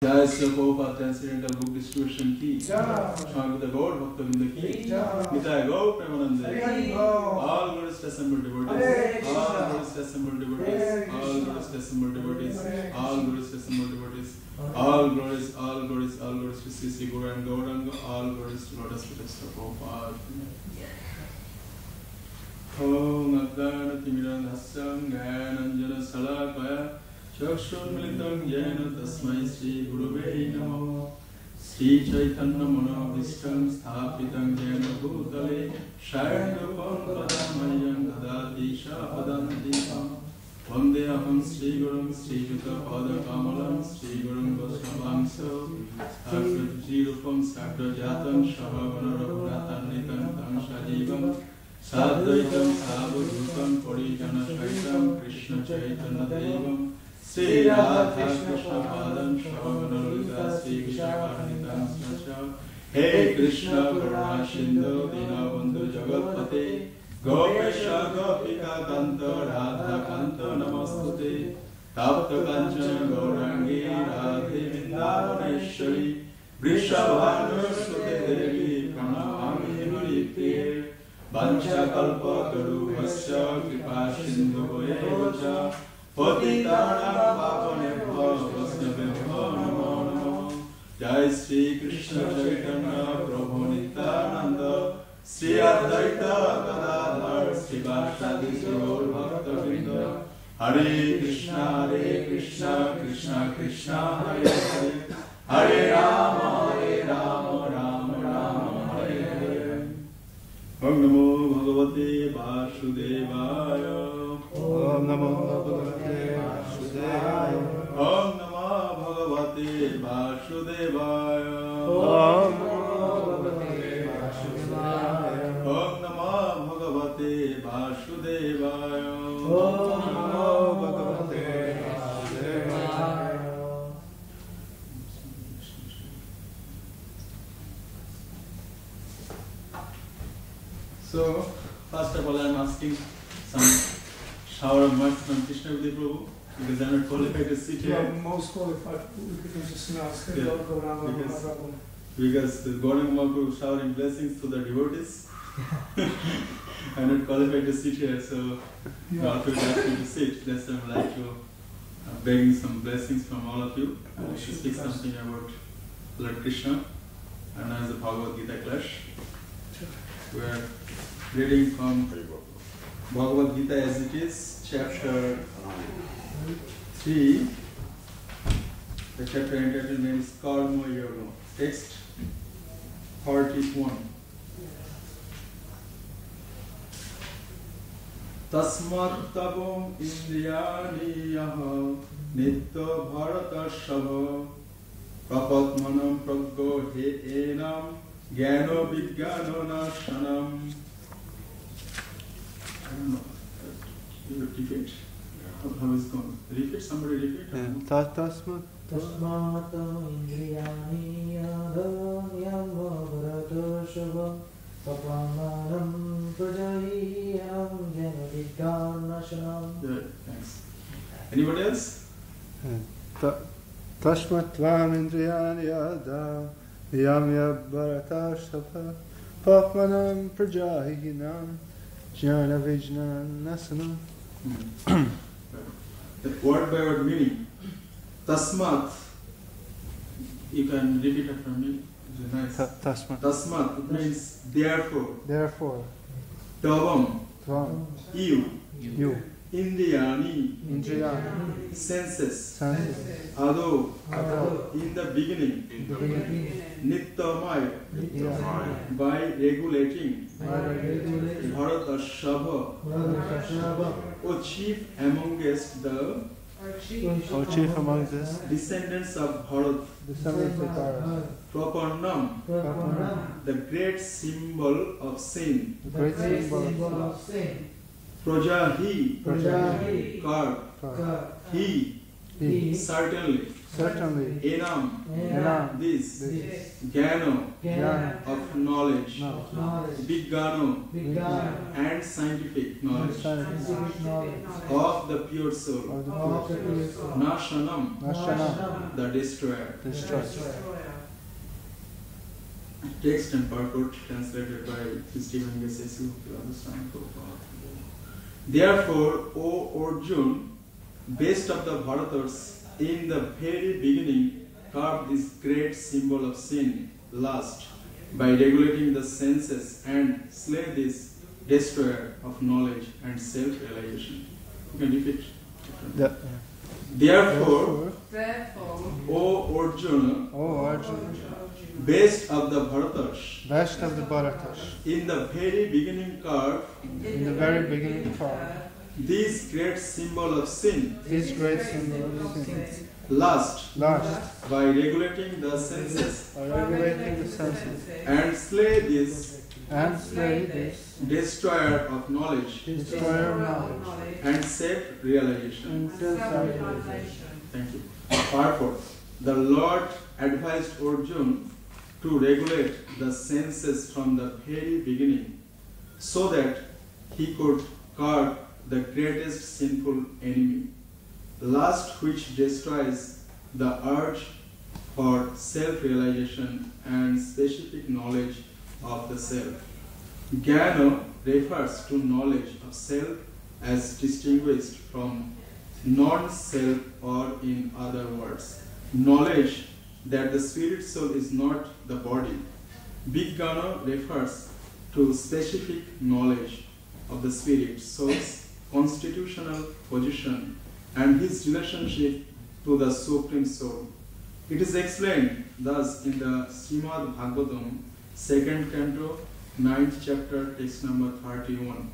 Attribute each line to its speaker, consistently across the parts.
Speaker 1: Jai Sri Prabhupada Transcendental Book Distribution Ki Swami the Gaur Bhaktavinda Ki Nitai Gaur Premanande All glorious assembled devotees All glorious assembled devotees All glorious assembled devotees All glorious assembled devotees All glorious to Sri Guru and Gauranga All glorious to Lotus Feet of Prabhupada Om Adana Timiran Hasyam Gyananjana Salakaya Chakshurmilitam Jena Tasmai Sri Gurave Namo Sri Chaitanya Manobhishtam Sthapitam Jena Bhutale Shayanupam Padamayam Dadati Shapadantikam Vandeham Sri Gurum Sri Juta Pada Kamalam Sri Gurum Vaishnavamso Sakri Rupam Sakra Jatam Shahavana Raghunatanitam Tam Shajivam Sadvaitam Savadhutam Parijana Shaitam Krishna Chaitanya Devam Sri Radha Krishna Padam Shavanalita Sri Vishakarnitam Sacha Hey Krishna Karuna Sindhu Dinabandhu Jagatpate Gopesha Gopika Kanta Radha Kanta Namastute Tapta Kanchana Gaurangi Radhe Vrindavaneshwari Vrishabhanu Sute Devi Pranamami Maripir Vancha Kalpa Taru Vasya Kripa Sindhu Vayevacha Patitanam Pavanebhyo Vaishnavebhyo Namo Namo Jai Sri Krishna Chaitanya Prabhu Nityananda Sri Advaita Gadadhar Sri Vasadi Gaur Bhaktavinda Hare Krishna Krishna Krishna Hare Hare Hare Rama Rama Rama Hare Hare Om Namo Bhagavate Vasudevaya Om Namo Bhagavate Vasudevaya Om Namo Bhagavate Vasudevaya Om Namo Bhagavate Vasudevaya Om Namo Bhagavate Vasudevaya So, first of all I am asking some shower of mercy from Krishna Vidhi Prabhu because I am not qualified to sit here.
Speaker 2: You are most qualified to just ask.
Speaker 1: Because the Gauranga Mahaprabhu showering blessings to the devotees. I am not qualified to sit here, so God will ask me to sit. That's why I would like to begging some blessings from all of you. I will speak something about Lord Krishna and as the Bhagavad Gita clash. We are reading from Bhagavad Gita as it is, chapter 3. The chapter entitled name is Karma Yoga. Text 41. Tasmat tavam indriyani yaha nitya bharata shava prapatmanam praggo he enam Gyano Vijnano Nashanam. I don't know. You repeat? How is it going? Repeat? Somebody repeat?
Speaker 3: Tasmat
Speaker 4: Indriyani Yadayam Bharata Shava Papamanam Prajahiyam Gyano Vijnano Nashanam.
Speaker 1: Yeah, thanks. Anybody else?
Speaker 3: Tasmat Tvam Indriyani Yada Yamya Bharata Shapa Papmanam Prajahinam Jnana Vijnana Nasana.
Speaker 1: That word by word meaning. Tasmat. You can repeat after me. It's nice.
Speaker 3: Tasmat.
Speaker 1: Tasmat. It means therefore.
Speaker 3: Therefore.
Speaker 1: Tavam.
Speaker 3: Tvam.
Speaker 1: You. Indriyani.
Speaker 3: Indriyani.
Speaker 1: Senses.
Speaker 3: Senses.
Speaker 1: Ado.
Speaker 3: Ado.
Speaker 1: In the beginning. Nityamaya. By regulating. Bharata Shava. O chief amongst the descendants of Bharat. Praparnam. The great symbol of sin. Prajahi. God. He. Certainly.
Speaker 3: Certainly.
Speaker 1: Enam, this.
Speaker 3: This.
Speaker 1: Gyano,
Speaker 3: Jnana.
Speaker 1: of knowledge.
Speaker 3: Knowledge.
Speaker 1: Vigyano, and scientific knowledge.
Speaker 3: Scientific knowledge.
Speaker 1: Of the pure soul.
Speaker 3: Of the pure soul.
Speaker 1: Nashanam,
Speaker 3: Nashanam.
Speaker 1: the destroyer.
Speaker 3: Destroy.
Speaker 1: Text and purport translated by Stephen Gessesu. Therefore, O Arjun, best of the Bharatars, in the very beginning carved this great symbol of sin, lust, by regulating the senses and slay this destroyer of knowledge and self-realization. You can repeat. Therefore, O Arjuna,
Speaker 3: O Arjuna,
Speaker 1: best of the Bharatars,
Speaker 3: best of the Bharatas,
Speaker 1: in the very beginning carved
Speaker 3: in the very beginning carved
Speaker 1: this great symbol of sin,
Speaker 3: this great symbol of sin,
Speaker 1: lust,
Speaker 3: lust,
Speaker 1: by regulating the senses
Speaker 3: by regulating the senses,
Speaker 1: and slay this destroyer of knowledge
Speaker 3: destroyer of knowledge,
Speaker 1: and self-realization.
Speaker 3: and self-realization.
Speaker 1: Thank you. Purport. The Lord advised Arjuna to regulate the senses from the very beginning so that he could curb the greatest sinful enemy, lust, which destroys the urge for self-realization and specific knowledge of the self. Jnana refers to knowledge of self as distinguished from non-self, or in other words, knowledge that the spirit soul is not the body. Vigyana refers to specific knowledge of the spirit soul's constitutional position and his relationship to the Supreme Soul. It is explained thus in the Srimad Bhagavatam, 2nd canto, 9th chapter, text number 31.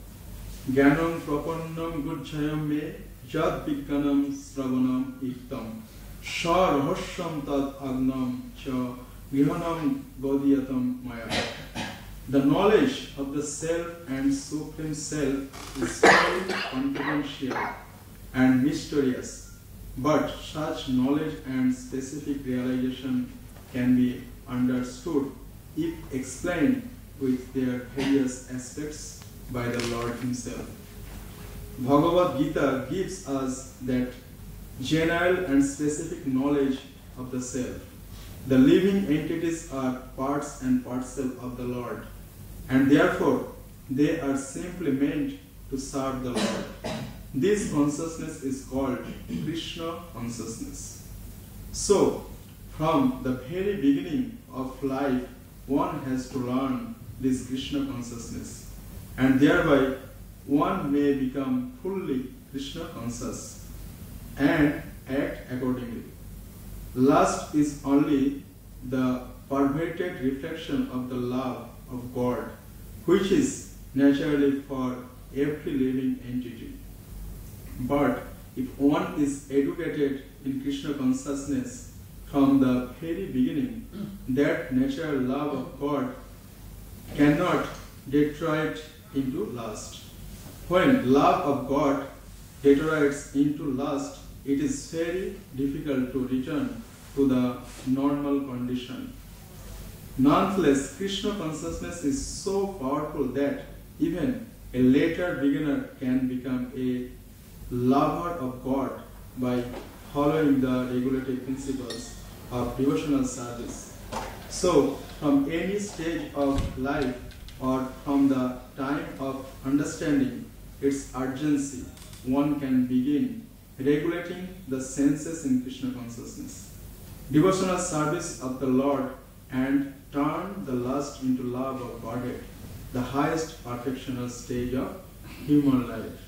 Speaker 1: Jnanam prapannam gujjayam me jad vigyanam sravanam iktam sharhasyam tad agnam cha vihanam godiyatam maya. The knowledge of the self and Supreme Self is very confidential and mysterious, but such knowledge and specific realization can be understood if explained with their various aspects by the Lord Himself. Bhagavad Gita gives us that general and specific knowledge of the self. The living entities are parts and parcel of the Lord, and therefore they are simply meant to serve the Lord. This consciousness is called Krishna consciousness. So, from the very beginning of life, one has to learn this Krishna consciousness, and thereby one may become fully Krishna conscious and act accordingly. Lust is only the perverted reflection of the love of God, which is naturally for every living entity. But if one is educated in Krishna consciousness from the very beginning, that natural love of God cannot deteriorate into lust. When love of God deteriorates into lust, it is very difficult to return to the normal condition. Nonetheless, Krishna consciousness is so powerful that even a later beginner can become a lover of God by following the regulative principles of devotional service. So, from any stage of life or from the time of understanding its urgency, one can begin regulating the senses in Krishna consciousness, devotional service of the Lord, and turn the lust into love of Godhead, the highest perfectional stage of human life.